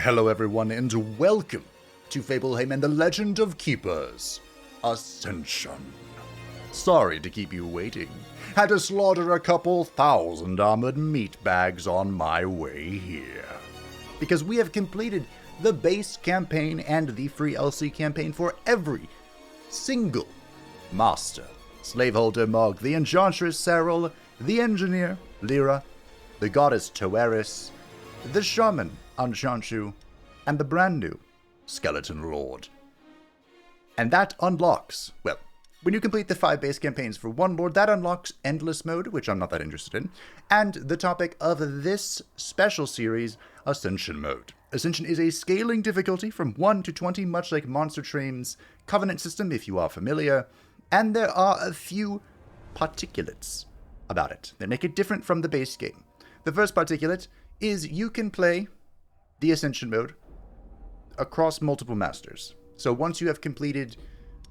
Hello everyone and welcome to Fableheim and the Legend of Keepers, Ascension. Sorry to keep you waiting. Had to slaughter a couple thousand armored meat bags on my way here. Because we have completed the base campaign and the free LC campaign for every single master. Slaveholder Mog, the Enchantress Cyril, the Engineer Lyra, the Goddess Toeris, the Shaman Anshanshu, and the brand new Skeleton Lord. And that unlocks, well, when you complete the 5 base campaigns for one Lord, that unlocks Endless Mode, which I'm not that interested in, and the topic of this special series, Ascension Mode. Ascension is a scaling difficulty from 1 to 20, much like Monster Train's Covenant system, if you are familiar, and there are a few particulates about it that make it different from the base game. The first particulate is you can play the Ascension mode across multiple masters. So once you have completed,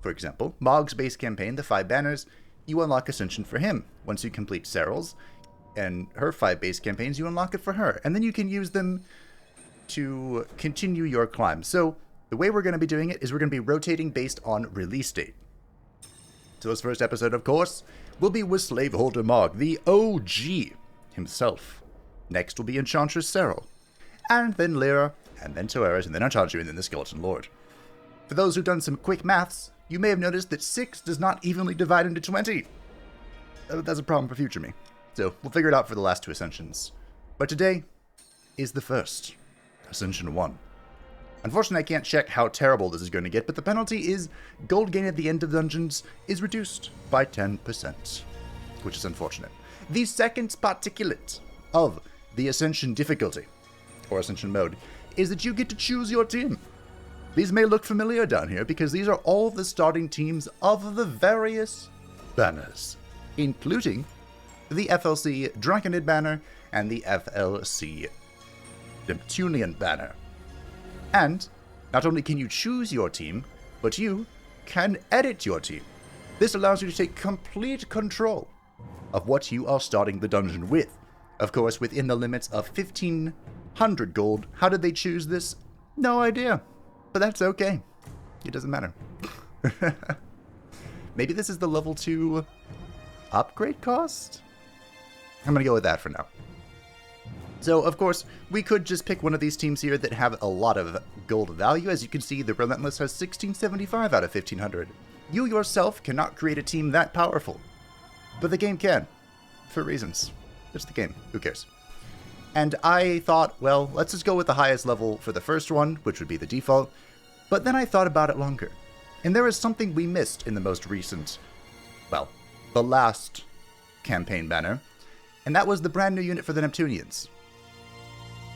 for example, Mog's base campaign, the 5 banners, you unlock Ascension for him. Once you complete Cyril's and her 5 base campaigns, you unlock it for her. And then you can use them to continue your climb. So the way we're going to be doing it is we're going to be rotating based on release date. So this first episode, of course, will be with Slaveholder Mog, the OG himself. Next will be Enchantress Cyril, and then Lyra, and then Toeris, and then Anshanshu, and then the Skeleton Lord. For those who've done some quick maths, you may have noticed that 6 does not evenly divide into 20. That's a problem for future me. So we'll figure it out for the last 2 Ascensions. But today is the first, Ascension 1. Unfortunately, I can't check how terrible this is going to get, but the penalty is gold gain at the end of dungeons is reduced by 10%, which is unfortunate. The second particulate of the Ascension difficulty, or Ascension mode, is that you get to choose your team. These may look familiar down here because these are all the starting teams of the various banners, including the FLC Draconid banner and the FLC Neptunian banner. And not only can you choose your team, but you can edit your team. This allows you to take complete control of what you are starting the dungeon with. Of course, within the limits of 1,500 gold. How did they choose this? No idea. But that's okay. It doesn't matter. Maybe this is the level 2 upgrade cost? I'm going to go with that for now. So, of course, we could just pick one of these teams here that have a lot of gold value. As you can see, the Relentless has 1675 out of 1,500. You yourself cannot create a team that powerful. But the game can. For reasons. It's the game. Who cares? And I thought, well, let's just go with the highest level for the first one, which would be the default. But then I thought about it longer. And there is something we missed in the most recent, well, the last campaign banner. And that was the brand new unit for the Neptunians.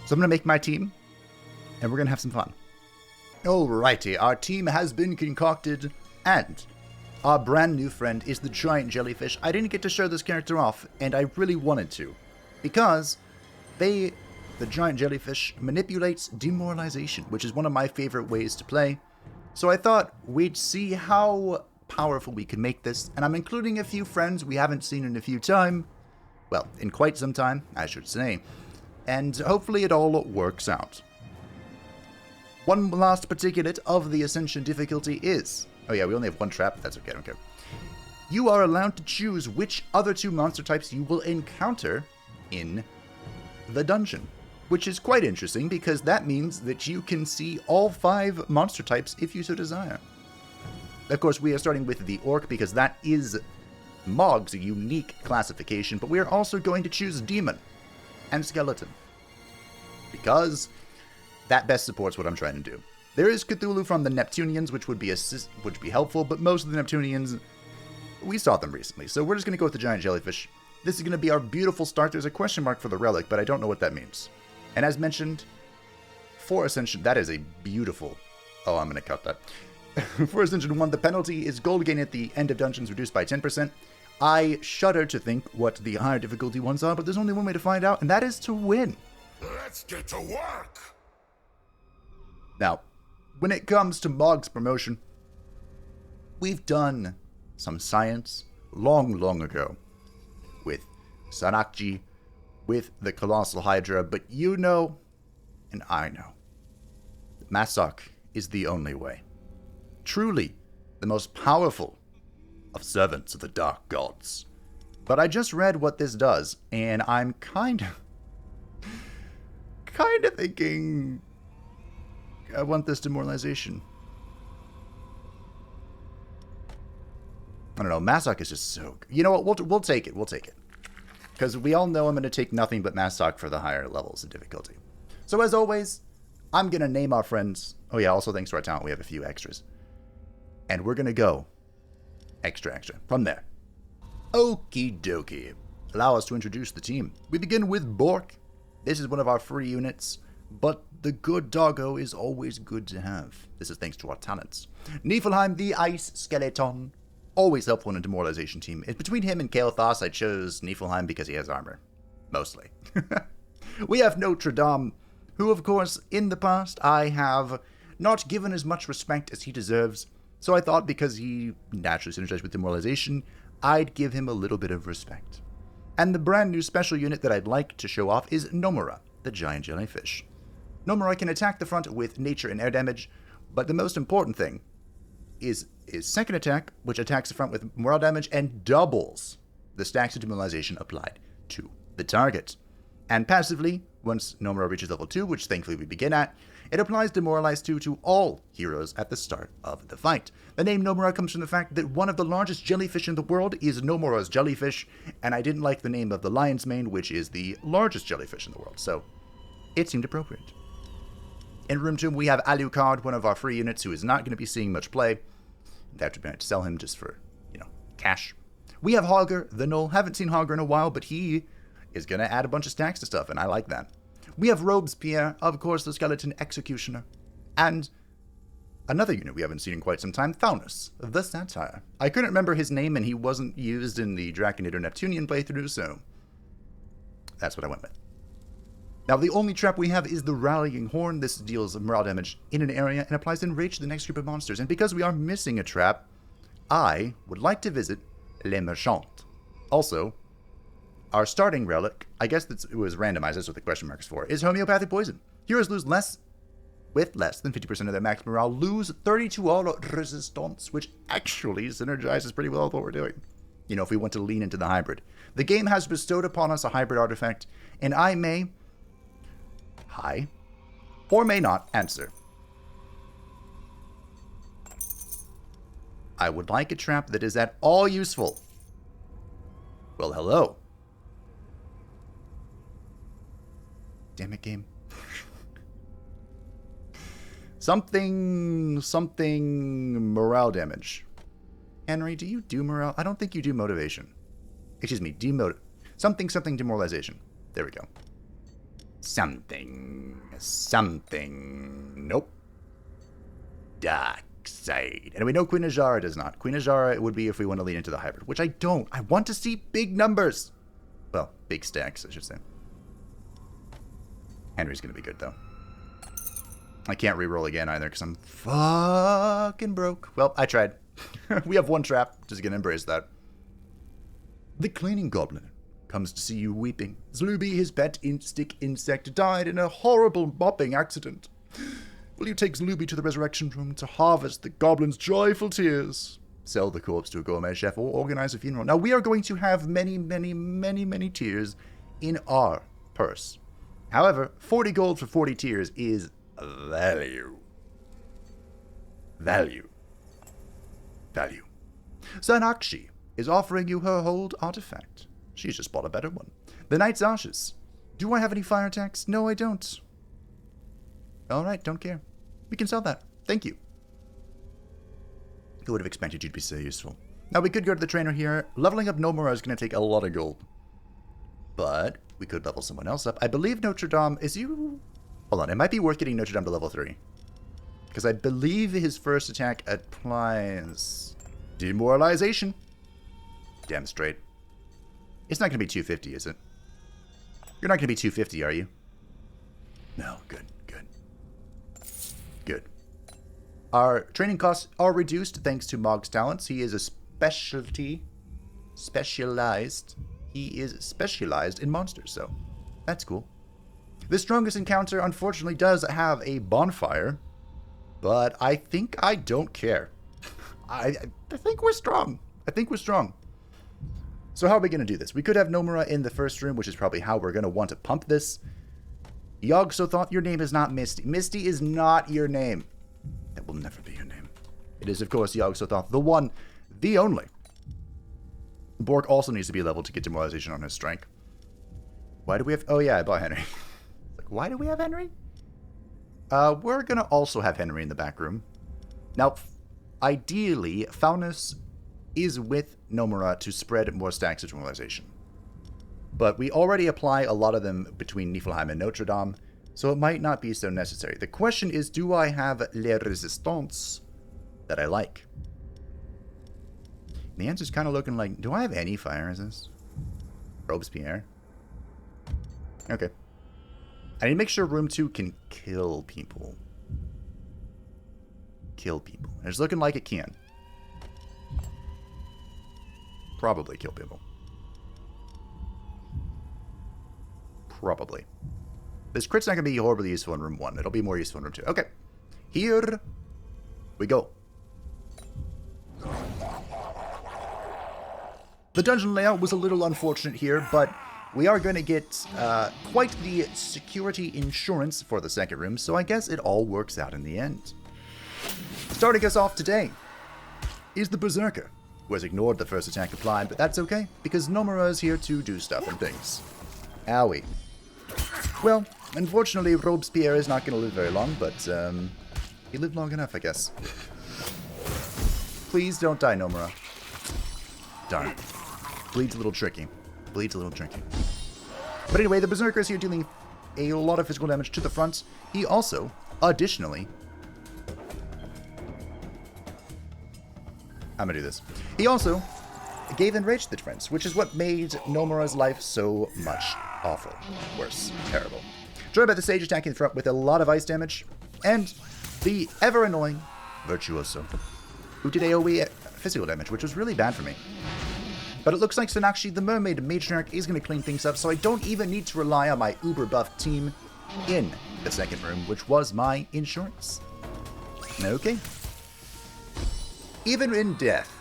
So I'm going to make my team, and we're going to have some fun. Alrighty, our team has been concocted, and our brand new friend is the giant jellyfish. I didn't get to show this character off, and I really wanted to, because the giant jellyfish manipulates demoralization, which is one of my favorite ways to play. So I thought we'd see how powerful we can make this, and I'm including a few friends we haven't seen in a few time. Well, in quite some time, I should say. And hopefully it all works out. One last particulate of the Ascension difficulty is... Oh yeah, we only have one trap. That's okay, I don't care. You are allowed to choose which other 2 monster types you will encounter in the dungeon. Which is quite interesting because that means that you can see all 5 monster types if you so desire. Of course, we are starting with the Orc because that is Mog's unique classification, but we are also going to choose Demon and Skeleton, because that best supports what I'm trying to do. There is Cthulhu from the Neptunians, which would be helpful, but most of the Neptunians, we saw them recently, so we're just going to go with the giant jellyfish. This is going to be our beautiful start. There's a question mark for the relic, but I don't know what that means. And as mentioned, for Ascension, that is a beautiful... Oh, I'm going to cut that. For Ascension 1, the penalty is gold gain at the end of dungeons reduced by 10%. I shudder to think what the higher difficulty ones are, but there's only one way to find out, and that is to win. Let's get to work! Now, when it comes to Mog's promotion, we've done some science long ago with Sanakji, with the Colossal Hydra, but you know, and I know, Masok is the only way. Truly, the most powerful of servants of the dark gods. But I just read what this does, and I'm kind of thinking I want this demoralization. I don't know. Masok is just so good. You know what? We'll take it. We'll take it. Because we all know I'm going to take nothing but Masok for the higher levels of difficulty. So as always, I'm going to name our friends. Oh yeah, also thanks to our talent, we have a few extras. And we're going to go extra from there. Okie dokie. Allow us to introduce the team. We begin with Bork. This is one of our free units, but the good doggo is always good to have. This is thanks to our talents. Niflheim, the Ice Skeleton. Always helpful in a demoralization team. Between him and Kael'thas, I chose Niflheim because he has armor. Mostly. We have Notre Dame, who, of course, in the past, I have not given as much respect as he deserves. So I thought because he naturally synergized with demoralization, I'd give him a little bit of respect. And the brand new special unit that I'd like to show off is Nomura, the giant jellyfish. Nomura can attack the front with nature and air damage, but the most important thing is his second attack, which attacks the front with morale damage and doubles the stacks of demoralization applied to the target. And passively, once Nomura reaches level 2, which thankfully we begin at, it applies Demoralize 2 to all heroes at the start of the fight. The name Nomura comes from the fact that one of the largest jellyfish in the world is Nomura's jellyfish, and I didn't like the name of the lion's mane, which is the largest jellyfish in the world, so it seemed appropriate. In Room 2, we have Alucard, one of our free units, who is not going to be seeing much play. They have to sell him just for, cash. We have Hogger, the Null. Haven't seen Hogger in a while, but he is going to add a bunch of stacks to stuff, and I like that. We have Robespierre, of course, the Skeleton Executioner. And another unit we haven't seen in quite some time, Thanos, the Satire. I couldn't remember his name, and he wasn't used in the Draconido Neptunian playthrough, so that's what I went with. Now, the only trap we have is the Rallying Horn. This deals morale damage in an area and applies Enrage to the next group of monsters. And because we are missing a trap, I would like to visit Les Merchants. Also, our starting relic, I guess it was randomized, that's what the question mark is for, is Homeopathic Poison. Heroes lose less than 50% of their max morale, lose 32 auto resistance, which actually synergizes pretty well with what we're doing. If we want to lean into the hybrid. The game has bestowed upon us a hybrid artifact, and I may, or may not answer. I would like a trap that is at all useful. Well, hello. Damn it, game. Something morale damage. Henry, do you do morale? I don't think you do motivation. Excuse me, something demoralization. There we go. Something. Nope. Dark side. And we know Queen Azara does not. Queen Azara would be if we want to lean into the hybrid, which I don't. I want to see big numbers. Well, big stacks, I should say. Henry's going to be good, though. I can't reroll again either because I'm fucking broke. Well, I tried. We have one trap. Just going to embrace that. The Cleaning Goblin comes to see you weeping. Zluby, his pet stick insect, died in a horrible mopping accident. Will you take Zluby to the resurrection room to harvest the goblin's joyful tears? Sell the corpse to a gourmet chef or organize a funeral. Now, we are going to have many tears in our purse. However, 40 gold for 40 tears is value. Sanakshi is offering you her hold artifact. She's just bought a better one. The Knight's Ashes. Do I have any fire attacks? No, I don't. Alright, don't care. We can sell that. Thank you. Who would have expected you to be so useful? Now, we could go to the trainer here. Leveling up Nomura is going to take a lot of gold. But we could level someone else up. I believe Notre Dame is you... Hold on, it might be worth getting Notre Dame to level 3. Because I believe his first attack applies Demoralization. Damn straight. It's not going to be 250, is it? You're not going to be 250, are you? No, good. Our training costs are reduced thanks to Mog's talents. He is a specialized. He is specialized in monsters, so that's cool. The strongest encounter, unfortunately, does have a bonfire. But I think I don't care. I think we're strong. I think we're strong. So how are we going to do this? We could have Nomura in the first room, which is probably how we're going to want to pump this. Yogg-Sothoth, your name is not Misty. Misty is not your name. That will never be your name. It is, of course, Yogg-Sothoth, the one, the only. Bork also needs to be leveled to get demoralization on his strength. Why do we have... Oh, yeah, I bought Henry. Why do we have Henry? We're going to also have Henry in the back room. Now, ideally, Faunus is with Nomura to spread more stacks of demoralization. But we already apply a lot of them between Niflheim and Notre Dame, so it might not be so necessary. The question is, do I have Les Resistance that I like? The answer's kind of looking like, do I have any fire resist? Robespierre. Okay. I need to make sure room 2 can kill people. Kill people. It's looking like it can. Probably kill people. Probably. This crit's not going to be horribly useful in room 1. It'll be more useful in room 2. Okay. Here we go. The dungeon layout was a little unfortunate here, but we are going to get quite the security insurance for the second room, so I guess it all works out in the end. Starting us off today is the Berserker, who has ignored the first attack applied, but that's okay, because Nomura is here to do stuff and things. Owie. Well, unfortunately, Robespierre is not going to live very long, but he lived long enough, I guess. Please don't die, Nomura. Darn. Bleed's a little tricky. Bleed's a little tricky. But anyway, the Berserker is here dealing a lot of physical damage to the front. He also, additionally... I'm gonna do this. He also gave Enrage to the defense, which is what made Nomura's life so much awful. Worse. Terrible. Joined by the Sage attacking the front with a lot of ice damage, and the ever-annoying Virtuoso, who did AoE physical damage, which was really bad for me. But it looks like Sonakshi, the Mermaid Matriarch, is going to clean things up, so I don't even need to rely on my uber-buffed team in the second room, which was my insurance. Okay. Even in death,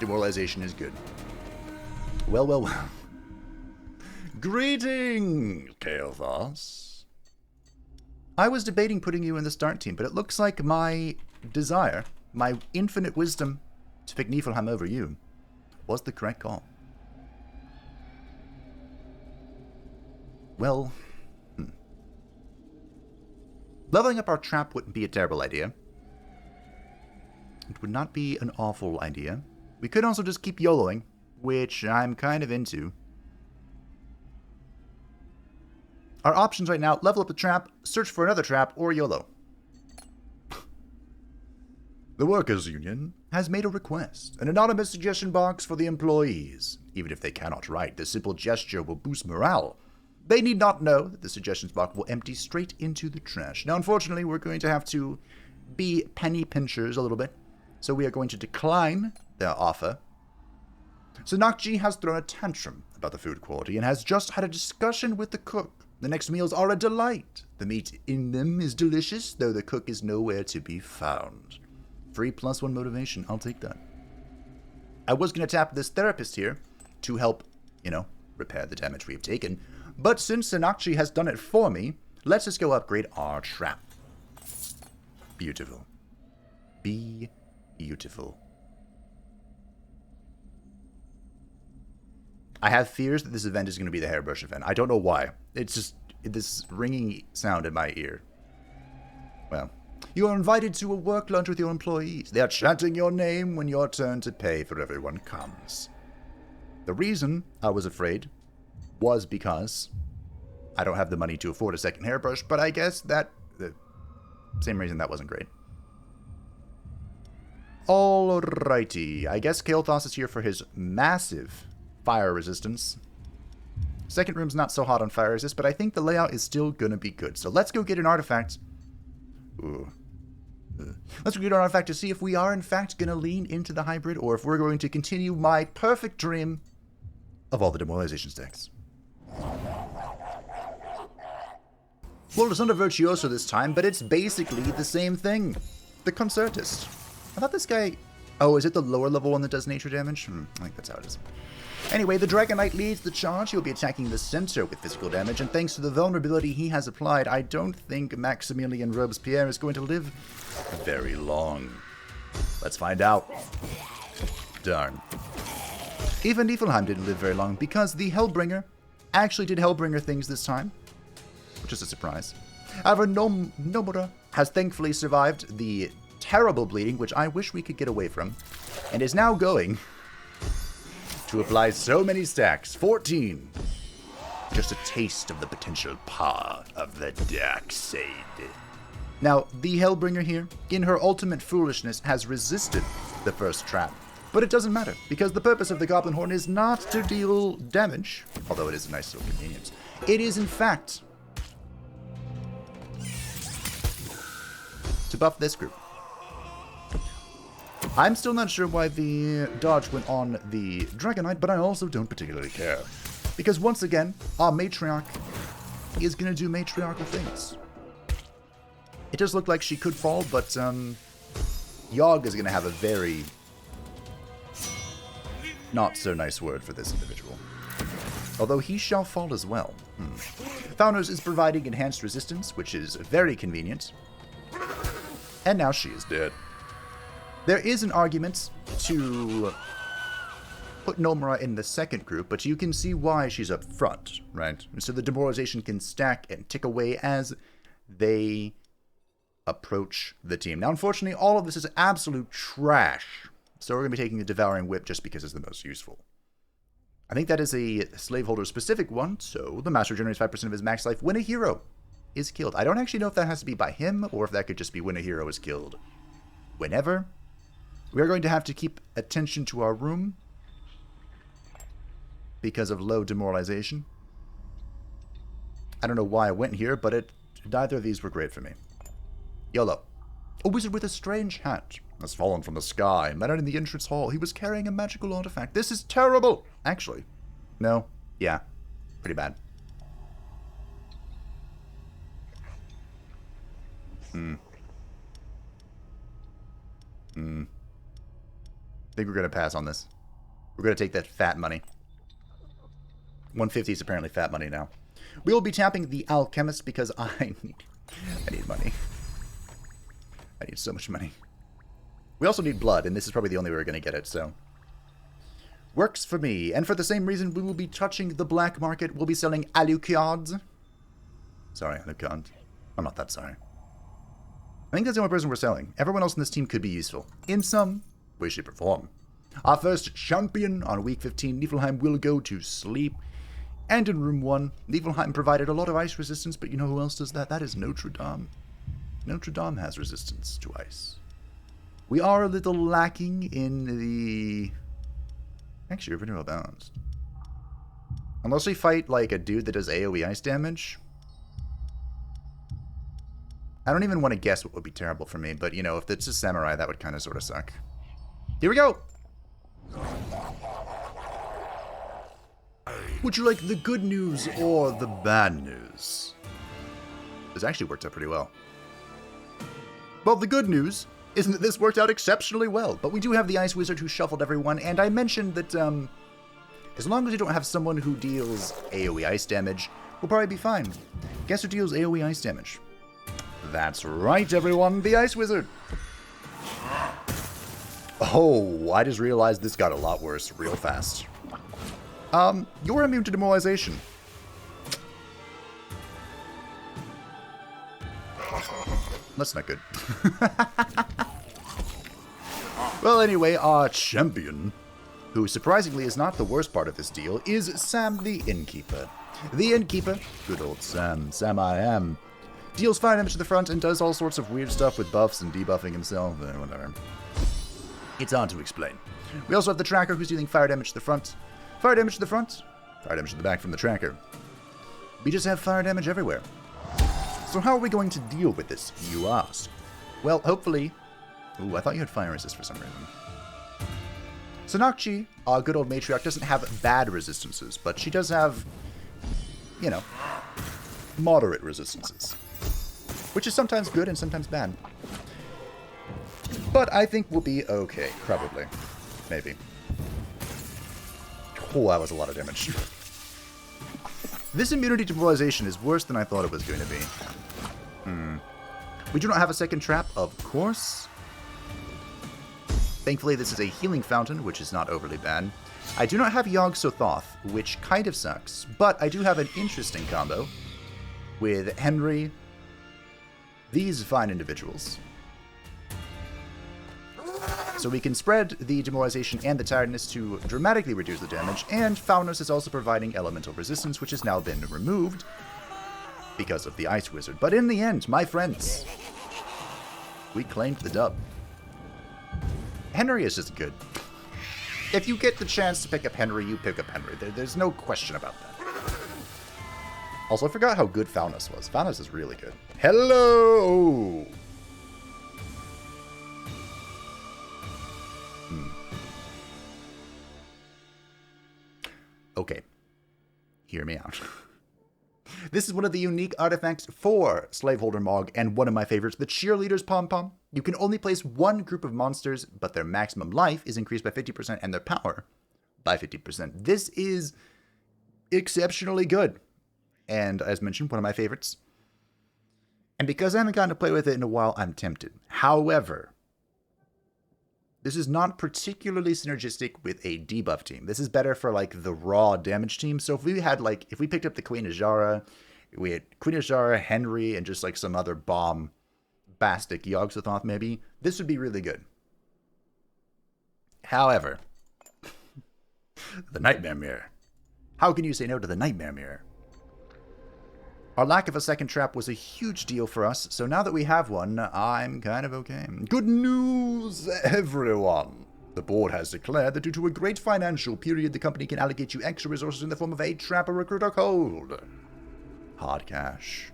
demoralization is good. Well, well, well. Greetings, Kael'thas. I was debating putting you in the start team, but it looks like my desire, my infinite wisdom to pick Niflheim over you, was the correct call. Well, leveling up our trap wouldn't be a terrible idea. It would not be an awful idea. We could also just keep YOLOing, which I'm kind of into. Our options right now, level up the trap, search for another trap, or YOLO. The Workers' Union has made a request, an anonymous suggestion box for the employees. Even if they cannot write, this simple gesture will boost morale. They need not know that the suggestions box will empty straight into the trash. Now, unfortunately, we're going to have to be penny pinchers a little bit, so we are going to decline their offer. Sonakji has thrown a tantrum about the food quality and has just had a discussion with the cook. The next meals are a delight. The meat in them is delicious, though the cook is nowhere to be found. Free +1 motivation. I'll take that. I was going to tap this therapist here to help, repair the damage we have taken. But since Sonakji has done it for me, let's just go upgrade our trap. Beautiful. Beautiful. I have fears that this event is going to be the hairbrush event. I don't know why. It's just this ringing sound in my ear. Well... You are invited to a work lunch with your employees. They are chanting your name when your turn to pay for everyone comes. The reason I was afraid was because I don't have the money to afford a second hairbrush, but I guess the same reason that wasn't great. Alrighty, I guess Kael'thas is here for his massive fire resistance. Second room's not so hot on fire resist, but I think the layout is still gonna be good. So let's go get an artifact. Ooh. Let's read our artifact to see if we are in fact going to lean into the hybrid, or if we're going to continue my perfect dream of all the demoralization stacks. Well, it's not a Virtuoso this time, but it's basically the same thing. the Concertist. I thought this guy... Oh, is it the lower level one that does nature damage? I think that's how it is. Anyway, the Dragon Knight leads the charge. He'll be attacking the center with physical damage, and thanks to the vulnerability he has applied, I don't think Maximilian Robespierre is going to live very long. Let's find out. Darn. Even Niflheim didn't live very long, because the Hellbringer actually did Hellbringer things this time, which is a surprise. However, Nomura has thankfully survived the terrible bleeding, which I wish we could get away from, and is now going to apply so many stacks. 14. Just a taste of the potential power of the dark side. Now, the Hellbringer here, in her ultimate foolishness, has resisted the first trap. But it doesn't matter, because the purpose of the Goblin Horn is not to deal damage, although it is a nice little convenience. It is, in fact, to buff this group. I'm still not sure why the dodge went on the Dragon Knight, but I also don't particularly care. Because once again, our Matriarch is going to do matriarchal things. It does look like she could fall, but Yogg is going to have a very not so nice word for this individual. Although he shall fall as well. Thanos is providing enhanced resistance, which is very convenient. And now she is dead. There is an argument to put Nomura in the second group, but you can see why she's up front, right? So the demoralization can stack and tick away as they approach the team. Now, unfortunately, all of this is absolute trash. So we're going to be taking the Devouring Whip just because it's the most useful. I think that is a slaveholder specific one, so the Master generates 5% of his max life when a hero is killed. I don't actually know if that has to be by him, or if that could just be when a hero is killed. Whenever. We are going to have to keep attention to our room because of low demoralization. I don't know why I went here, but neither of these were great for me. YOLO. A wizard with a strange hat has fallen from the sky and met out in the entrance hall. He was carrying a magical artifact. This is terrible! Actually. No. Yeah. Pretty bad. I think we're going to pass on this. We're going to take that fat money. 150 is apparently fat money now. We will be tapping the Alchemist because I need money. I need so much money. We also need blood, and this is probably the only way we're going to get it, so. Works for me. And for the same reason, we will be touching the black market. We'll be selling Alucards. Sorry, Alucard. I'm not that sorry. I think that's the only person we're selling. Everyone else in this team could be useful. In some way, shape, or form. Our first champion on week 15, Niflheim, will go to sleep. And in room 1, Niflheim provided a lot of ice resistance, but you know who else does that? That is Notre Dame. Notre Dame has resistance to ice. We are a little lacking in the... Actually, we're pretty well balanced. Unless we fight, like, a dude that does AoE ice damage. I don't even want to guess what would be terrible for me, but, you know, if it's a samurai, that would kind of sort of suck. Here we go! Would you like the good news or the bad news? This actually worked out pretty well. Well, the good news isn't that this worked out exceptionally well, but we do have the Ice Wizard who shuffled everyone, and I mentioned that, as long as you don't have someone who deals AoE ice damage, we'll probably be fine. Guess who deals AoE ice damage? That's right, everyone, the Ice Wizard! Oh, I just realized this got a lot worse real fast. You're immune to demoralization. That's not good. Well, anyway, our champion, who surprisingly is not the worst part of this deal, is Sam the Innkeeper. The Innkeeper, good old Sam, Sam I am, deals fire damage to the front and does all sorts of weird stuff with buffs and debuffing himself, whatever. It's hard to explain. We also have the Tracker, who's dealing fire damage to the front. Fire damage to the front, fire damage to the back from the Tracker. We just have fire damage everywhere. So how are we going to deal with this, you ask? Well, hopefully... Ooh, I thought you had fire resist for some reason. Sonakchi, our good old matriarch, doesn't have bad resistances, but she does have, you know, moderate resistances. Which is sometimes good and sometimes bad. But I think we'll be okay, probably. Maybe. Oh, that was a lot of damage. This immunity to demoralization is worse than I thought it was going to be. We do not have a second trap, of course. Thankfully, this is a healing fountain, which is not overly bad. I do not have Yogg-Sothoth, which kind of sucks, but I do have an interesting combo with Henry, these fine individuals. So we can spread the demoralization and the tiredness to dramatically reduce the damage, and Faunos is also providing elemental resistance, which has now been removed because of the Ice Wizard. But in the end, my friends, we claimed the dub. Henry is just good. If you get the chance to pick up Henry, you pick up Henry. There's no question about that. Also, I forgot how good Faunos was. Faunos is really good. Hello! Okay. Hear me out. This is one of the unique artifacts for Slaveholder Mog, and one of my favorites, the Cheerleader's Pom-Pom. You can only place one group of monsters, but their maximum life is increased by 50% and their power by 50%. This is exceptionally good, and as mentioned, one of my favorites. And because I haven't gotten to play with it in a while, I'm tempted. However, this is not particularly synergistic with a debuff team. This is better for, like, the raw damage team. So if we had, like, if we picked up the Queen Azara, we had Queen Azara, Henry, and just, like, some other bombastic Yogg-Sothoth, maybe, this would be really good. However, the Nightmare Mirror. How can you say no to the Nightmare Mirror? Our lack of a second trap was a huge deal for us, so now that we have one, I'm kind of okay. Good news, everyone! The board has declared that due to a great financial period, the company can allocate you extra resources in the form of a trap or recruiter code. Hard cash.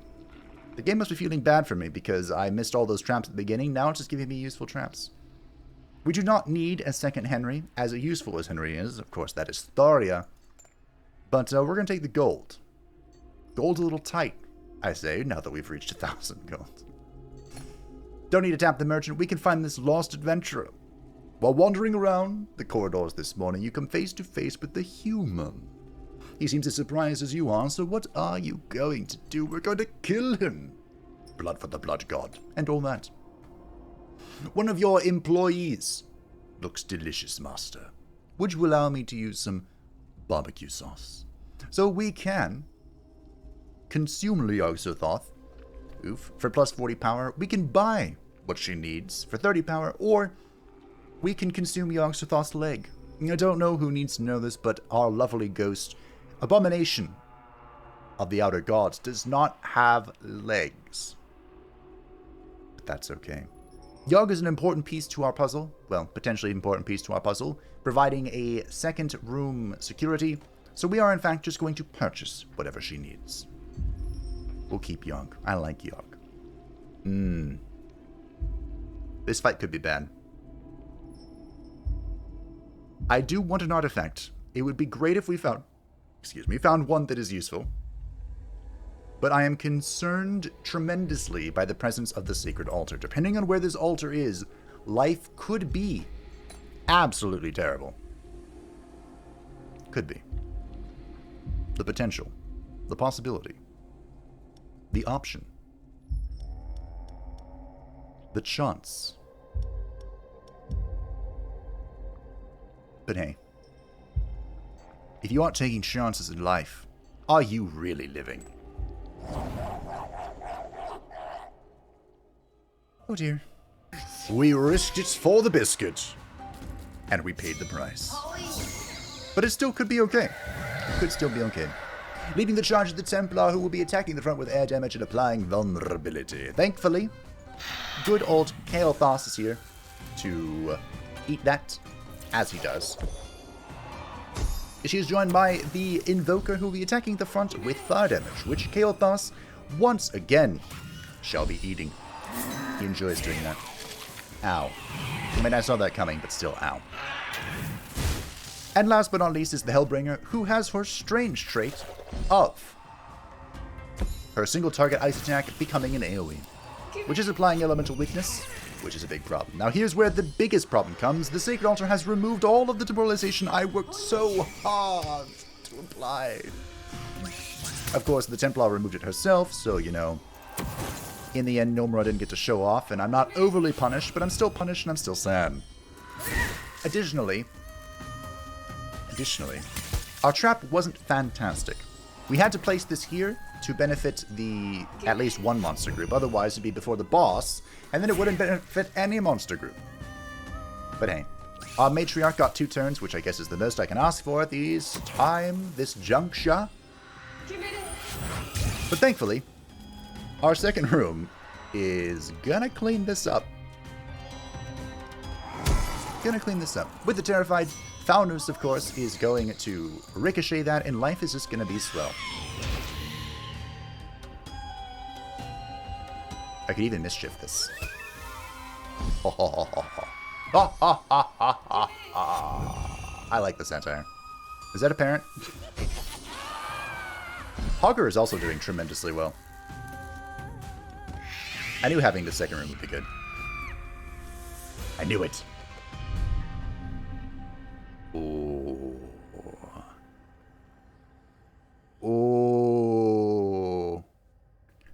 The game must be feeling bad for me because I missed all those traps at the beginning. Now it's just giving me useful traps. We do not need a second Henry, as useful as Henry is. Of course, that is Tharia. But we're going to take the gold. Gold's a little tight, I say, now that we've reached 1,000 gold. Don't need to tap the merchant. We can find this lost adventurer. While wandering around the corridors this morning, you come face to face with the human. He seems as surprised as you are, so what are you going to do? We're going to kill him. Blood for the blood god, and all that. One of your employees looks delicious, master. Would you allow me to use some barbecue sauce? So we can consume Yogg-Sothoth. Oof. For plus 40 power, we can buy what she needs for 30 power, or we can consume Yogg-Sothoth's leg. I don't know who needs to know this, but our lovely ghost, Abomination of the Outer Gods, does not have legs. But that's okay. Yogg is an important piece to our puzzle. Well, potentially important piece to our puzzle, providing a second room security. So we are in fact just going to purchase whatever she needs. We'll keep Yogg. I like Yogg. This fight could be bad. I do want an artifact. It would be great if we found one that is useful. But I am concerned tremendously by the presence of the sacred altar. Depending on where this altar is, life could be absolutely terrible. Could be. The potential. The possibility. The option. The chance. But hey, if you aren't taking chances in life, are you really living? Oh dear. We risked it for the biscuit, and we paid the price. But it still could be okay. It could still be okay. Leading the charge of the Templar, who will be attacking the front with air damage and applying vulnerability. Thankfully, good old Kael'thas is here to eat that, as he does. She is joined by the Invoker, who will be attacking the front with fire damage, which Kael'thas, once again, shall be eating. He enjoys doing that. Ow. I mean, I saw that coming, but still, ow. And last but not least is the Hellbringer, who has her strange trait of her single target ice attack becoming an AoE. which is applying elemental weakness, which is a big problem. Now here's where the biggest problem comes. The Sacred Altar has removed all of the demoralization I worked so hard to apply. Of course, the Templar removed it herself, so, you know, in the end, Nomura didn't get to show off, and I'm not overly punished, but I'm still punished and I'm still sad. Additionally, our trap wasn't fantastic. We had to place this here to benefit the at least one monster group. Otherwise, it'd be before the boss, and then it wouldn't benefit any monster group. But hey, our matriarch got 2 turns, which I guess is the most I can ask for at this juncture. But thankfully, our second room is gonna clean this up. With the Terrified, Faunus, of course, is going to ricochet that, and life is just gonna be swell. I could even mischief this. I like the satire. Is that apparent? Hogger is also doing tremendously well. I knew having the second room would be good. I knew it. Ooh. Ooh.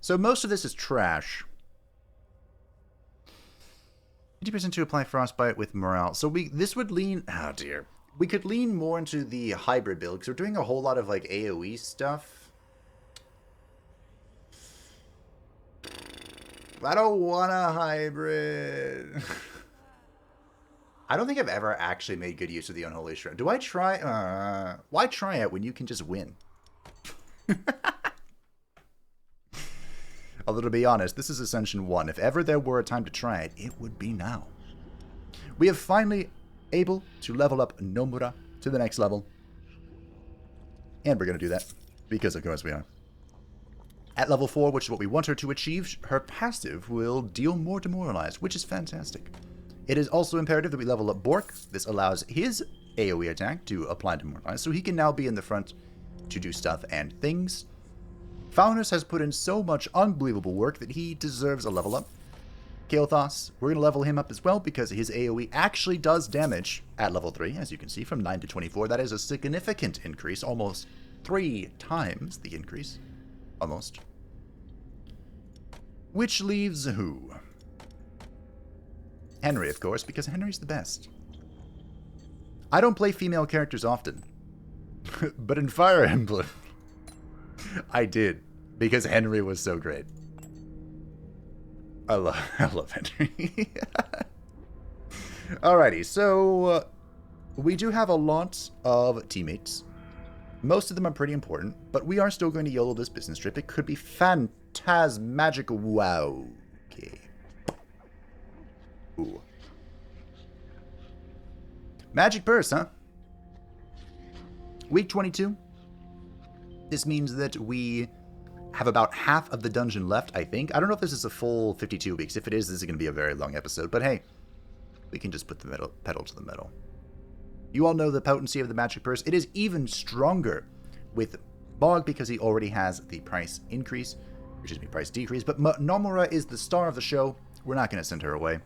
So most of this is trash. 50% to apply Frostbite with Morale. So this would lean... Oh, dear. We could lean more into the hybrid build, because we're doing a whole lot of, like, AoE stuff. I don't want a hybrid. I don't think I've ever actually made good use of the Unholy Shroud. Do I try? Why try it when you can just win? Although, to be honest, this is Ascension 1. If ever there were a time to try it, it would be now. We have finally able to level up Nomura to the next level. And we're going to do that, because of course we are. At level 4, which is what we want her to achieve, her passive will deal more Demoralize, which is fantastic. It is also imperative that we level up Bork. This allows his AoE attack to apply Demoralize, so he can now be in the front to do stuff and things. Faunus has put in so much unbelievable work that he deserves a level up. Kael'thas, we're going to level him up as well because his AoE actually does damage at level 3, as you can see, from 9 to 24. That is a significant increase, almost 3 times the increase. Almost. Which leaves who? Henry, of course, because Henry's the best. I don't play female characters often. But in Fire Emblem, I did, because Henry was so great. I love Henry. Alrighty, so we do have a lot of teammates. Most of them are pretty important, but we are still going to YOLO this business trip. It could be phantasmagic. Wow. Okay. Ooh. Magic purse, huh? Week 22. This means that we have about half of the dungeon left, I think. I don't know if this is a full 52 weeks. If it is, this is going to be a very long episode. But hey, we can just put the pedal to the metal. You all know the potency of the magic purse. It is even stronger with Bog because he already has the price increase. Excuse me, price decrease. But Nomura is the star of the show. We're not going to send her away.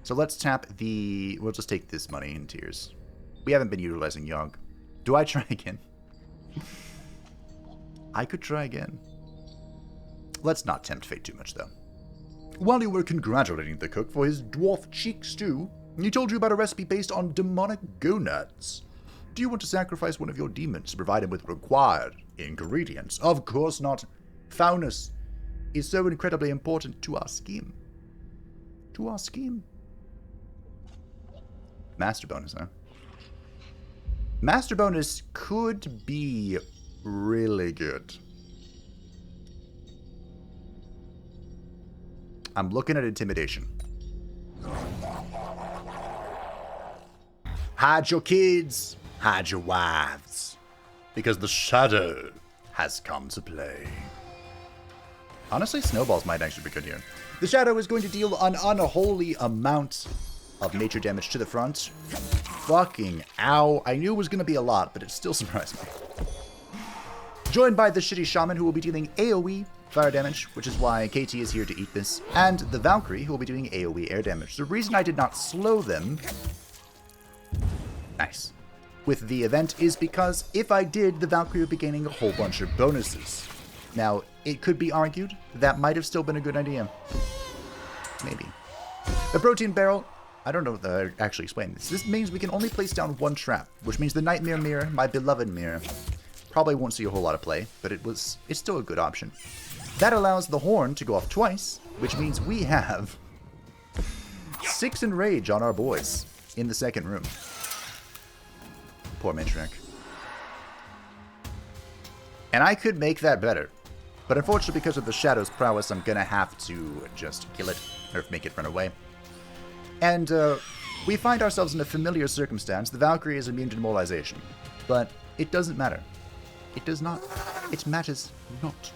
So let's tap the... We'll just take this money in tears. We haven't been utilizing Yogg. Do I try again? I could try again. Let's not tempt fate too much, though. While you were congratulating the cook for his dwarf cheek stew, he told you about a recipe based on demonic gonads. Do you want to sacrifice one of your demons to provide him with required ingredients? Of course not. Faunus is so incredibly important to our scheme. To our scheme. Master bonus, huh? Master bonus could be really good. I'm looking at intimidation. Hide your kids, hide your wives, because the shadow has come to play. Honestly, snowballs might actually be good here. The shadow is going to deal an unholy amount of nature damage to the front. Fucking ow. I knew it was going to be a lot, but it still surprised me. Joined by the shitty shaman who will be dealing AoE fire damage, which is why KT is here to eat this, and the Valkyrie, who will be doing AoE air damage. The reason I did not slow them... Nice. With the event is because if I did, the Valkyrie would be gaining a whole bunch of bonuses. Now, it could be argued that might have still been a good idea. Maybe. The protein barrel, I don't know if I actually explained this. This means we can only place down one trap, which means the Nightmare Mirror, my beloved mirror, probably won't see a whole lot of play, but it's still a good option. That allows the horn to go off twice, which means we have 6 enrage on our boys in the second room. Poor Matriarch. And I could make that better. But unfortunately, because of the Shadow's prowess, I'm gonna have to just kill it, or make it run away. And we find ourselves in a familiar circumstance. The Valkyrie is immune to demoralization. But it doesn't matter. It does not. It matters not.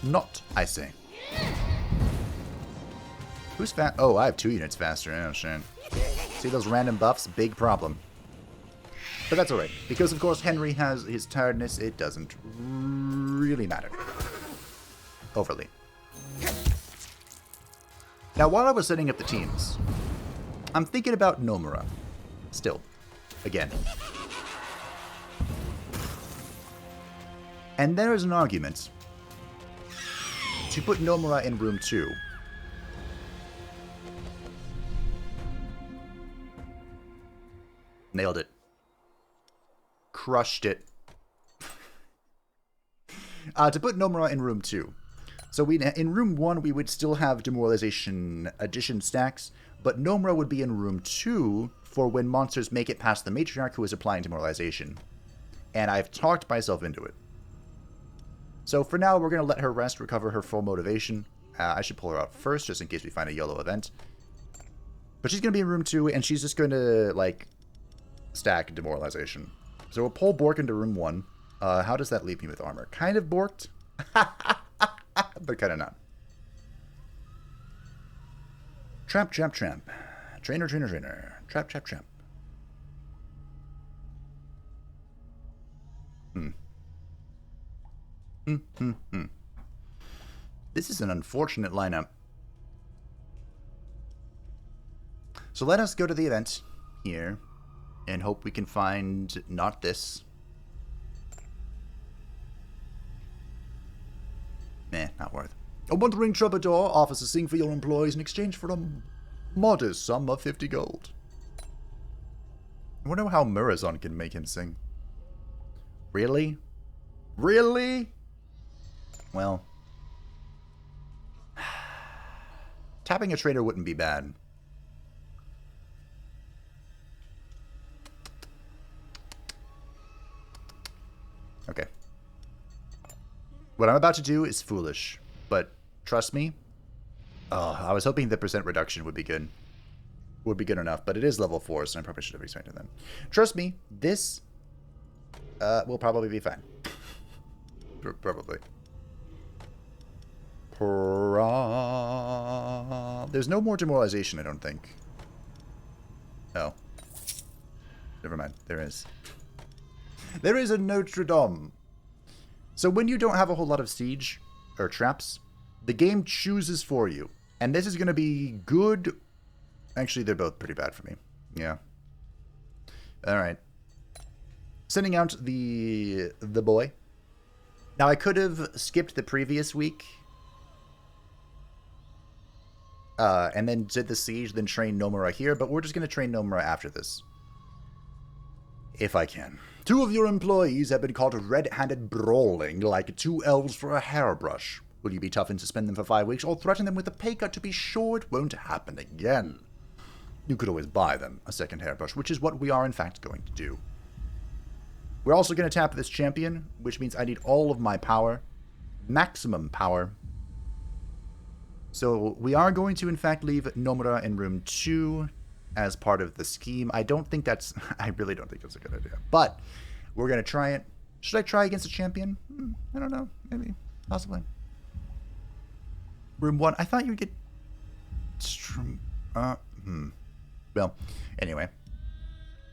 Not, I say. Who's fast? Oh, I have 2 units faster. Oh, shit. See those random buffs? Big problem. But that's alright. Because, of course, Henry has his tiredness. It doesn't really matter. Overly. Now, while I was setting up the teams, I'm thinking about Nomura. Still. Again. And there is an argument to put Nomura in room 2. Nailed it. Crushed it. To put Nomura in room 2. So in room 1, we would still have demoralization addition stacks, but Nomura would be in room 2 for when monsters make it past the Matriarch who is applying demoralization. And I've talked myself into it. So for now, we're going to let her rest, recover her full motivation. I should pull her out first, just in case we find a YOLO event. But she's going to be in room 2, and she's just going to, like, stack demoralization. So we'll pull Bork into room 1. How does that leave me with armor? Kind of borked, but kind of not. Tramp, tramp, tramp. Trainer, trainer, trainer. Trap, trap, tramp. This is an unfortunate lineup. So let us go to the event here and hope we can find not this. Meh, not worth. A wandering troubadour offers to sing for your employees in exchange for a modest sum of 50 gold. I wonder how Murazon can make him sing. Really? Really? Well, tapping a trader wouldn't be bad. Okay. What I'm about to do is foolish, but trust me. Oh, I was hoping the percent reduction would be good. Would be good enough, but it is level 4, so I probably should have expected that. Trust me, this will probably be fine. Probably. There's no more demoralization, I don't think. Oh. Never mind. There is. There is a Notre Dame. So when you don't have a whole lot of siege or traps, the game chooses for you. And this is going to be good. Actually, they're both pretty bad for me. Yeah. Alright. Sending out the boy. Now, I could have skipped the previous week. And then did the siege, then train Nomura here. But we're just going to train Nomura after this. If I can. 2 of your employees have been caught red-handed brawling like 2 elves for a hairbrush. Will you be tough and suspend them for 5 weeks, or threaten them with a pay cut to be sure it won't happen again? You could always buy them a second hairbrush, which is what we are in fact going to do. We're also going to tap this champion, which means I need all of my power. Maximum power. So we are going to in fact leave Nomura in room 2 as part of the scheme. I don't think that's... I really don't think that's a good idea. But we're going to try it. Should I try against a champion? I don't know. Maybe. Possibly. Room 1. I thought you'd get... Well, anyway.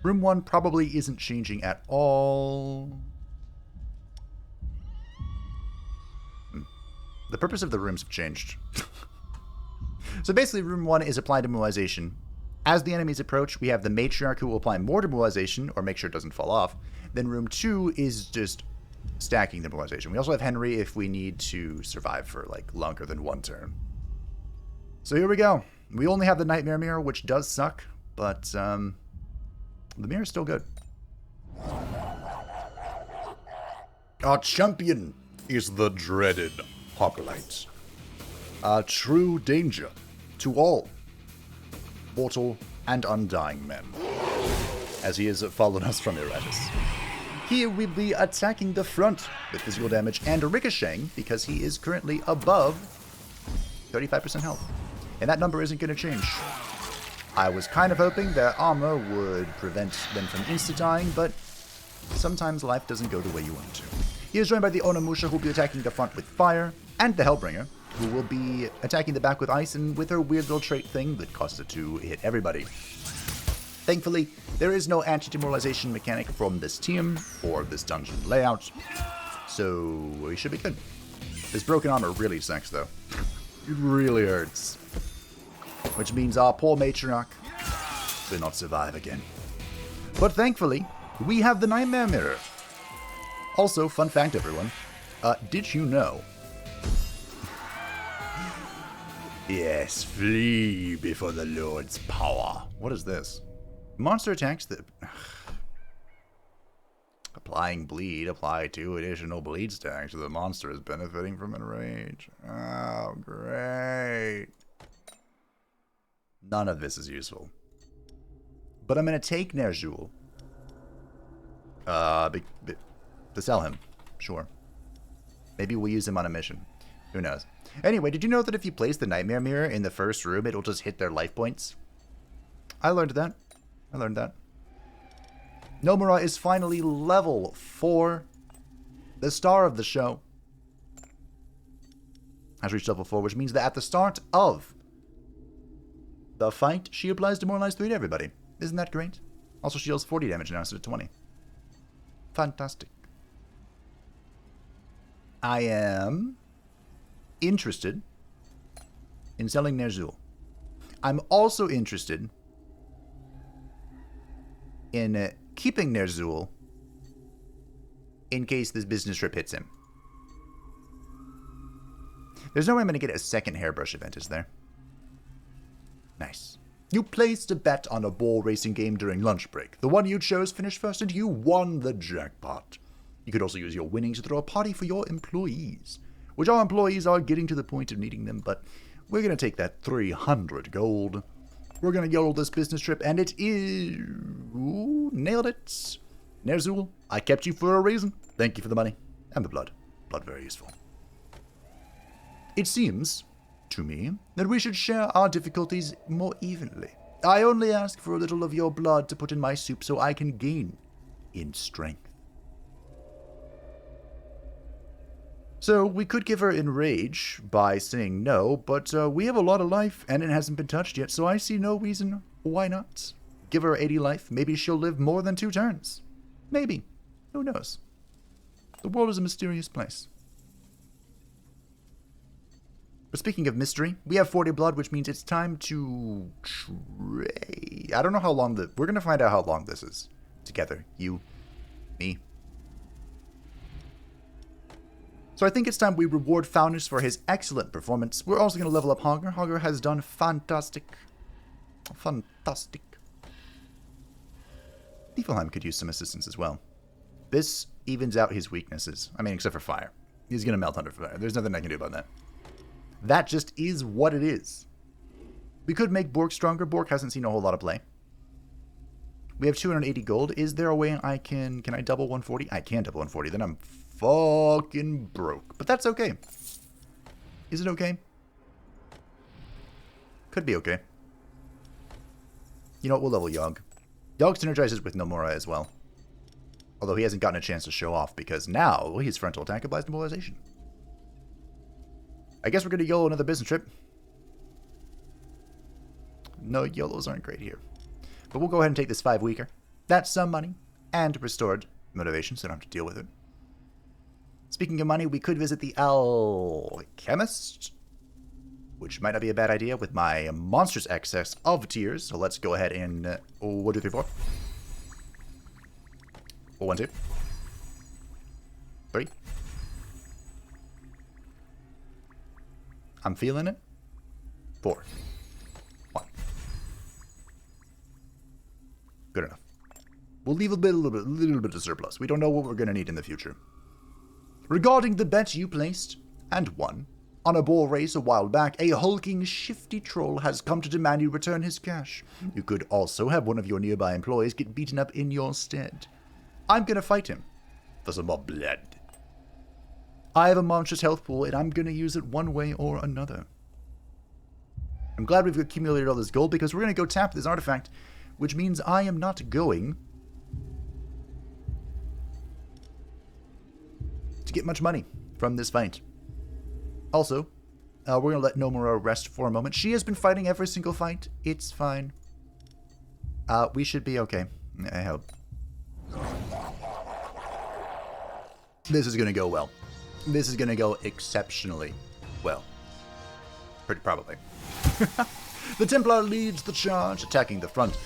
Room 1 probably isn't changing at all. The purpose of the rooms have changed. So basically, room 1 is apply demoralization. As the enemies approach, we have the matriarch who will apply more demoralization, or make sure it doesn't fall off. Then room 2 is just stacking demoralization. We also have Henry if we need to survive for, like, longer than 1 turn. So here we go. We only have the Nightmare Mirror, which does suck, but the mirror's still good. Our champion is the dreaded Hoplite. A true danger to all mortal and undying men, as he has fallen us from Eratus. He will be attacking the front with physical damage and ricocheting because he is currently above 35% health. And that number isn't going to change. I was kind of hoping that armor would prevent them from insta-dying, but sometimes life doesn't go the way you want it to. He is joined by the Onimusha, who will be attacking the front with fire, and the Hellbringer, who will be attacking the back with ice and with her weird little trait thing that causes it to hit everybody. Thankfully, there is no anti-demoralization mechanic from this team or this dungeon layout, so we should be good. This broken armor really sucks, though. It really hurts. Which means our poor matriarch will not survive again. But thankfully, we have the Nightmare Mirror. Also, fun fact, everyone. Did you know? Yes, flee before the Lord's power. What is this? Monster attacks that... Applying bleed. Apply 2 additional bleed stacks so the monster is benefiting from enrage. Oh, great. None of this is useful. But I'm going to take Ner'zhul. To sell him. Sure. Maybe we'll use him on a mission. Who knows? Anyway, did you know that if you place the Nightmare Mirror in the first room, it'll just hit their life points? I learned that. Nomura is finally level 4. The star of the show has reached level 4, which means that at the start of the fight, she applies Demoralize 3 to everybody. Isn't that great? Also, she deals 40 damage now instead of 20. Fantastic. I am interested in selling Ner'zhul. I'm also interested in keeping Ner'zhul in case this business trip hits him. There's no way I'm going to get a second hairbrush event, is there? Nice. You placed a bet on a ball racing game during lunch break. The one you chose finished first and you won the jackpot. You could also use your winnings to throw a party for your employees. Which our employees are getting to the point of needing them, but we're going to take that 300 gold. We're going to YOLO this business trip, and it is... Ooh, nailed it. Ner'zhul, I kept you for a reason. Thank you for the money. And the blood. Blood very useful. It seems, to me, that we should share our difficulties more evenly. I only ask for a little of your blood to put in my soup so I can gain in strength. So, we could give her Enrage by saying no, but we have a lot of life, and it hasn't been touched yet, so I see no reason why not. Give her 80 life, maybe she'll live more than 2 turns. Maybe. Who knows? The world is a mysterious place. But speaking of mystery, we have 40 blood, which means it's time to trade. I don't know how long we're going to find out how long this is. Together. You. Me. So I think it's time we reward Founders for his excellent performance. We're also going to level up Hogger. Hogger has done fantastic. Fantastic. Niflheim could use some assistance as well. This evens out his weaknesses. I mean, except for fire. He's going to melt under fire. There's nothing I can do about that. That just is what it is. We could make Bork stronger. Bork hasn't seen a whole lot of play. We have 280 gold. Is there a way I can I double 140? I can double 140. Then I'm fucking broke. But that's okay. Is it okay? Could be okay. You know what? We'll level Yogg. Yogg synergizes with Nomura as well. Although he hasn't gotten a chance to show off because now his frontal attack applies Demoralization. I guess we're going to YOLO another business trip. No, YOLOs aren't great here. But we'll go ahead and take this 5-weeker. That's some money. And restored motivation, so I don't have to deal with it. Speaking of money, we could visit the Alchemist, which might not be a bad idea with my monstrous excess of tiers. So let's go ahead and 1, 2, 3, 4. 1, 2, 3. I'm feeling it. 4, 1. Good enough. We'll leave a little bit of surplus. We don't know what we're going to need in the future. Regarding the bet you placed, and won, on a bull race a while back, a hulking, shifty troll has come to demand you return his cash. You could also have one of your nearby employees get beaten up in your stead. I'm going to fight him for some more blood. I have a monstrous health pool, and I'm going to use it one way or another. I'm glad we've accumulated all this gold, because we're going to go tap this artifact, which means I am not going to get much money from this fight. Also, we're going to let Nomura rest for a moment. She has been fighting every single fight. It's fine. We should be okay. I hope. This is going to go well. This is going to go exceptionally well. Pretty probably. The Templar leads the charge, attacking the front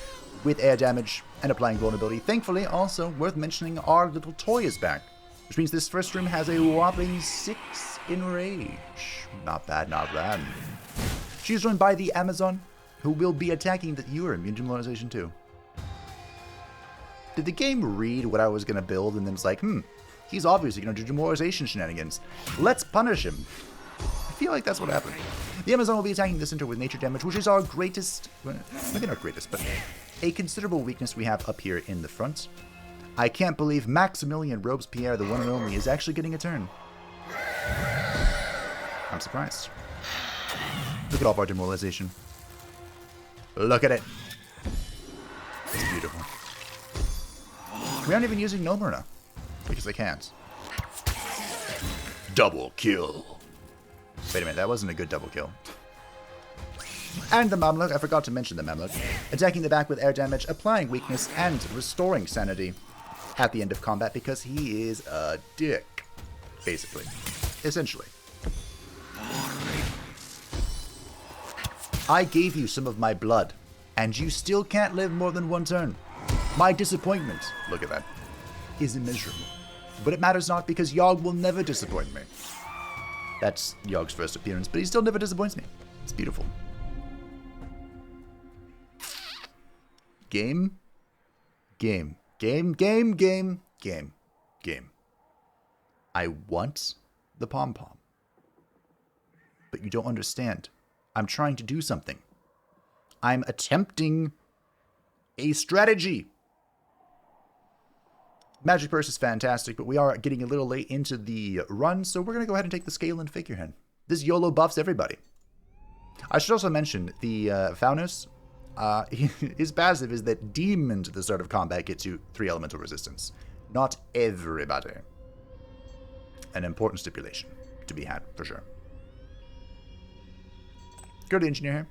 with air damage and applying vulnerability. Thankfully, also worth mentioning, our little toy is back, which means this first room has a whopping 6 in rage. Not bad, not bad. She's joined by the Amazon, who will be attacking that you are immune to Demoralization too. Did the game read what I was going to build and then it's like, he's obviously going to do Demoralization shenanigans. Let's punish him. I feel like that's what happened. The Amazon will be attacking the center with nature damage, which is our greatest, well, maybe not greatest, but a considerable weakness we have up here in the front. I can't believe Maximilian Robespierre, the one and only, is actually getting a turn. I'm surprised. Look at all of our Demoralization. Look at it. It's beautiful. We aren't even using Nomura, because I can't. Double kill. Wait a minute, that wasn't a good double kill. And the Mamluk, I forgot to mention the Mamluk, attacking the back with air damage, applying weakness, and restoring sanity at the end of combat because he is a dick, basically. Essentially. I gave you some of my blood, and you still can't live more than one turn. My disappointment, look at that, is immeasurable. But it matters not because Yogg will never disappoint me. That's Yogg's first appearance, but he still never disappoints me. It's beautiful. Game. Game. Game, game, game, game, game. I want the pom-pom. But you don't understand. I'm trying to do something. I'm attempting a strategy. Magic Purse is fantastic, but we are getting a little late into the run, so we're going to go ahead and take the Scale and Figurehead. This YOLO buffs everybody. I should also mention the Faunus. His passive is that demons at the start of combat get you 3 elemental resistance. Not everybody. An important stipulation to be had, for sure. Go to the engineer here.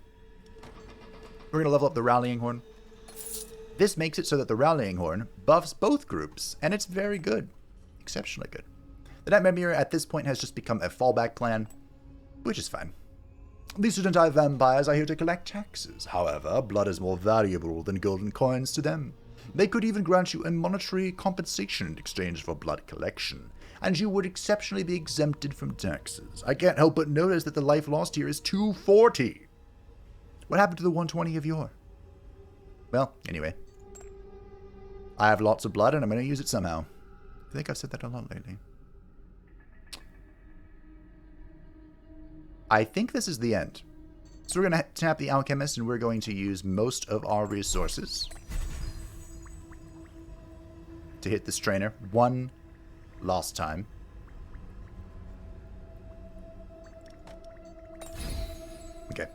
We're going to level up the Rallying Horn. This makes it so that the Rallying Horn buffs both groups, and it's very good. Exceptionally good. The Nightmare Mirror at this point has just become a fallback plan, which is fine. These student-eye vampires are here to collect taxes. However, blood is more valuable than golden coins to them. They could even grant you a monetary compensation in exchange for blood collection, and you would exceptionally be exempted from taxes. I can't help but notice that the life lost here is 240. What happened to the 120 of yore? Well, anyway. I have lots of blood, and I'm going to use it somehow. I think I've said that a lot lately. I think this is the end. So we're going to tap the Alchemist, and we're going to use most of our resources to hit this trainer one last time. Okay.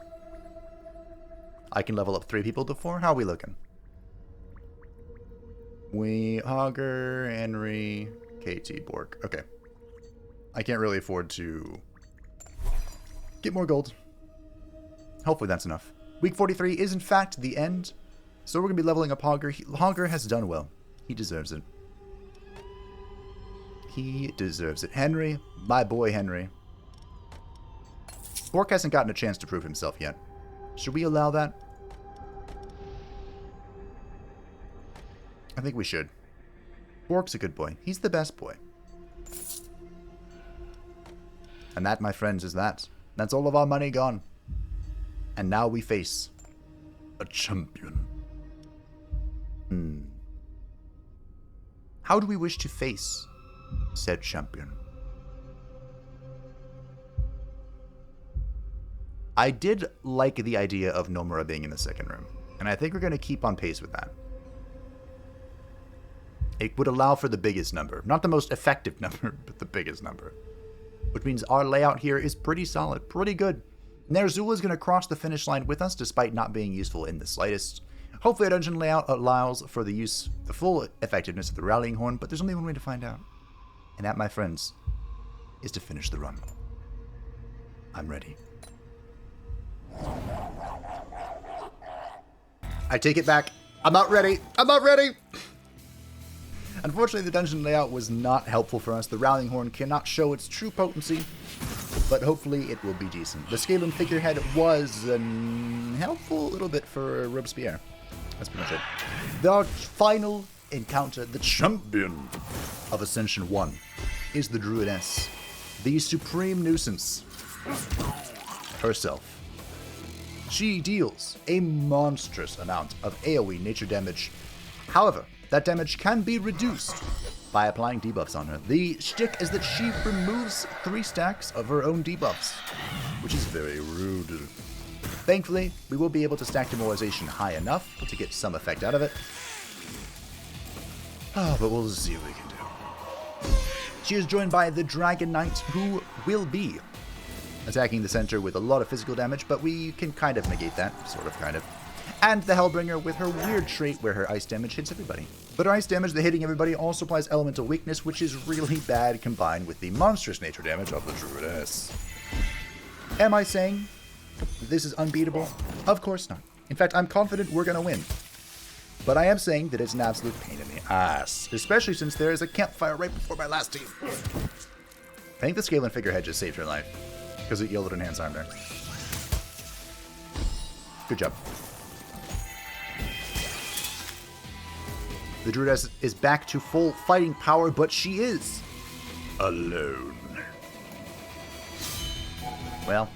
I can level up 3 people to 4. How are we looking? Hogger, Henry, KT, Bork. Okay. I can't really afford to get more gold. Hopefully that's enough. Week 43 is in fact the end. So we're going to be leveling up Hogger. Hogger has done well. He deserves it. He deserves it. Henry, my boy Henry. Bork hasn't gotten a chance to prove himself yet. Should we allow that? I think we should. Bork's a good boy. He's the best boy. And that, my friends, is that. That's all of our money gone. And now we face a champion. How do we wish to face said champion? I did like the idea of Nomura being in the second room, and I think we're going to keep on pace with that. It would allow for the biggest number. Not the most effective number, but the biggest number. Which means our layout here is pretty solid, pretty good. Nerzula is going to cross the finish line with us, despite not being useful in the slightest. Hopefully our dungeon layout allows for the full effectiveness of the Rallying Horn, but there's only one way to find out. And that, my friends, is to finish the run. I'm ready. I take it back. I'm not ready. I'm not ready! Unfortunately, the dungeon layout was not helpful for us. The Rallying Horn cannot show its true potency, but hopefully it will be decent. The Scaling Figurehead was helpful a little bit for Robespierre. That's pretty much it. The final encounter, the champion of Ascension 1, is the Druidess, the supreme nuisance herself. She deals a monstrous amount of AoE nature damage. However, that damage can be reduced by applying debuffs on her. The shtick is that she removes 3 stacks of her own debuffs, which is very rude. Thankfully, we will be able to stack Demoralization high enough to get some effect out of it. But we'll see what we can do. She is joined by the Dragon Knight, who will be attacking the center with a lot of physical damage, but we can kind of negate that, sort of, kind of. And the Hellbringer with her weird trait where her ice damage hits everybody. But her ice damage that hitting everybody also applies elemental weakness, which is really bad combined with the monstrous nature damage of the Druidess. Am I saying this is unbeatable? Of course not. In fact, I'm confident we're going to win. But I am saying that it's an absolute pain in the ass, especially since there is a campfire right before my last team. I think the Scaling Figurehead just saved her life, because it yielded enhanced armor. Good job. The Druidess is back to full fighting power, but she is alone. Well.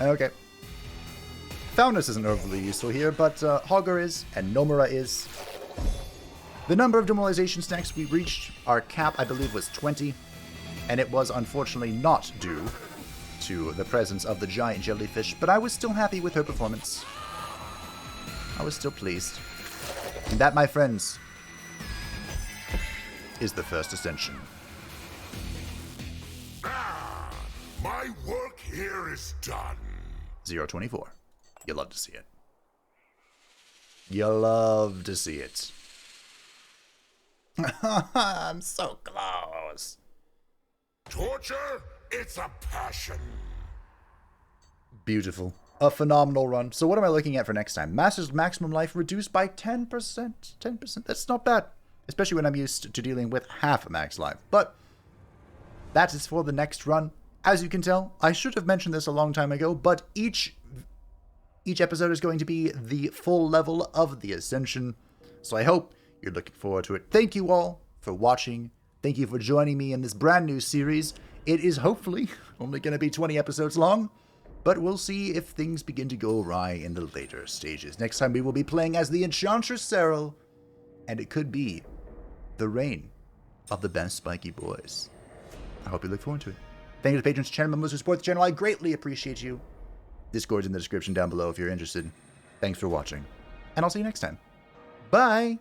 Okay. Foundness isn't overly useful here, but Hogger is, and Nomura is. The number of Demoralization stacks we reached, our cap, I believe, was 20, and it was unfortunately not due to the presence of the giant jellyfish, but I was still happy with her performance. I was still pleased. And that, my friends, is the first Ascension. My work here is done. 024. You love to see it. You love to see it. I'm so close. Torture? It's a passion. Beautiful. A phenomenal run. So what am I looking at for next time? Master's maximum life reduced by 10%. 10%. That's not bad. Especially when I'm used to dealing with half max life. But that is for the next run. As you can tell, I should have mentioned this a long time ago, but each episode is going to be the full level of the Ascension. So I hope you're looking forward to it. Thank you all for watching. Thank you for joining me in this brand new series. It is hopefully only going to be 20 episodes long, but we'll see if things begin to go awry in the later stages. Next time we will be playing as the Enchantress Cyril, and it could be the reign of the best spiky boys. I hope you look forward to it. Thank you to patrons, channel members who support the channel. I greatly appreciate you. Discord's in the description down below if you're interested. Thanks for watching, and I'll see you next time. Bye!